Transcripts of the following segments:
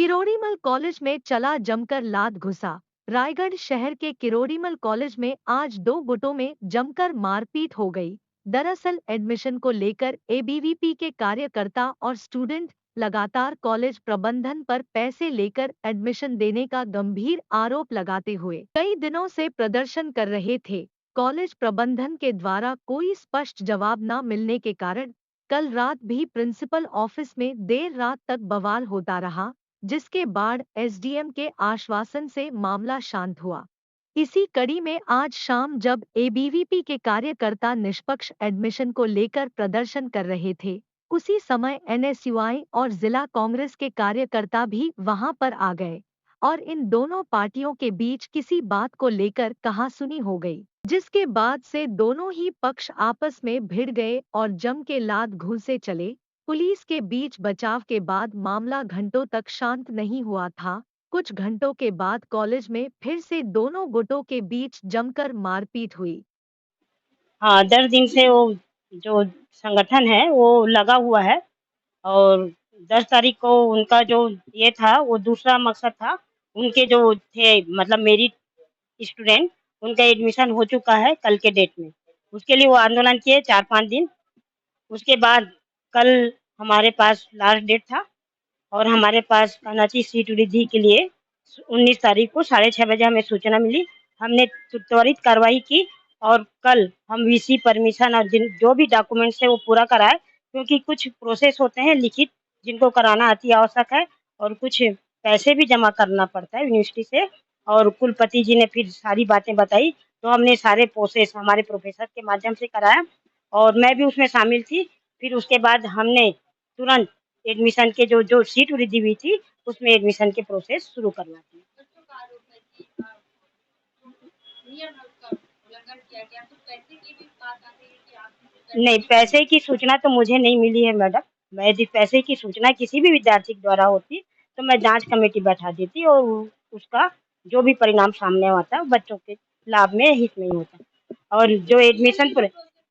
Kirorimal college में चला जमकर लात घुसा। रायगढ़ शहर के किरोड़ीमल कॉलेज में आज दो गुटों में जमकर मारपीट हो गई। दरअसल एडमिशन को लेकर एबीवीपी के कार्यकर्ता और स्टूडेंट लगातार कॉलेज प्रबंधन पर पैसे लेकर एडमिशन देने का गंभीर आरोप लगाते हुए कई दिनों से प्रदर्शन कर रहे थे। कॉलेज प्रबंधन के द्वारा कोई स्पष्ट जवाब न मिलने के कारण कल रात भी प्रिंसिपल ऑफिस में देर रात तक बवाल होता रहा, जिसके बाद एसडीएम के आश्वासन से मामला शांत हुआ। इसी कड़ी में आज शाम जब एबीवीपी के कार्यकर्ता निष्पक्ष एडमिशन को लेकर प्रदर्शन कर रहे थे, उसी समय एनएसयूआई और जिला कांग्रेस के कार्यकर्ता भी वहां पर आ गए और इन दोनों पार्टियों के बीच किसी बात को लेकर कहासुनी हो गई, जिसके बाद से दोनों ही पक्ष आपस में भिड़ गए और जम के लात घूंसे चले। पुलिस के बीच बचाव के बाद मामला घंटों तक शांत नहीं हुआ था। कुछ घंटों के बाद कॉलेज में फिर से दोनों गुटों के बीच जमकर मारपीट हुई। हाँ, 10 दिन से वो जो संगठन है वो लगा हुआ है और 10 तारीख को उनका जो ये था वो दूसरा मकसद था। उनके जो थे मतलब मेरिट स्टूडेंट उनका एडमिशन हो चुका है कल के डेट में। उसके लिए वो आंदोलन किए 4-5 दिन। उसके बाद कल हमारे पास लास्ट डेट था और हमारे पास कनाची सीट वृद्धि के लिए 19 तारीख को 6:30 बजे हमें सूचना मिली। हमने त्वरित कार्रवाई की और कल हम वीसी परमिशन और जिन जो भी डॉक्यूमेंट्स है वो पूरा कराए, क्योंकि कुछ प्रोसेस होते हैं लिखित जिनको कराना अति आवश्यक है और कुछ पैसे भी जमा करना पड़ता है यूनिवर्सिटी से। और कुलपति जी ने फिर सारी बातें बताई, तो हमने सारे प्रोसेस हमारे प्रोफेसर के माध्यम से कराया और मैं भी उसमें शामिल थी। फिर उसके बाद हमने तुरंत एडमिशन के जो सीट वृद्धि हुई थी उसमें एडमिशन के प्रोसेस शुरू करवा दी। नहीं, पैसे की सूचना तो मुझे नहीं मिली है मैडम। मैं यदि पैसे की सूचना किसी भी विद्यार्थी के द्वारा होती तो मैं जांच कमेटी बैठा देती और उसका जो भी परिणाम सामने आता है बच्चों के लाभ में हित में ही होता। और जो एडमिशन पर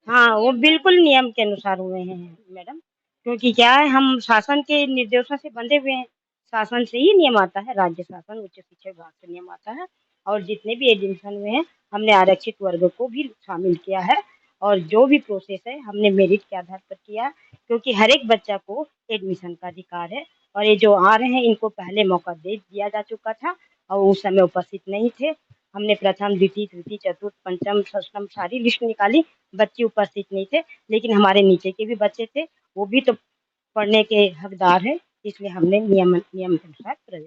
हाँ, वो बिल्कुल नियम के अनुसार हुए हैं मैडम, क्योंकि क्या है हम शासन के निर्देशों से बंधे हुए हैं। शासन से ही नियम आता है, राज्य शासन उच्च शिक्षा विभाग से नियम आता है और जितने भी एडमिशन हुए हैं हमने आरक्षित वर्ग को भी शामिल किया है और जो भी प्रोसेस है हमने मेरिट के आधार पर किया, क्योंकि हर एक बच्चा को एडमिशन का अधिकार है। और ये जो आ रहे हैं इनको पहले मौका दे दिया जा चुका था और उस समय उपस्थित नहीं थे। हमने प्रथम, द्वितीय, तृतीय, चतुर्थ, पंचम, षष्ठम सारी लिस्ट निकाली, बच्चे उपस्थित नहीं थे, लेकिन हमारे नीचे के भी बच्चे थे, वो भी तो पढ़ने के हकदार हैं, इसलिए हमने नियम के अनुसार प्रवेश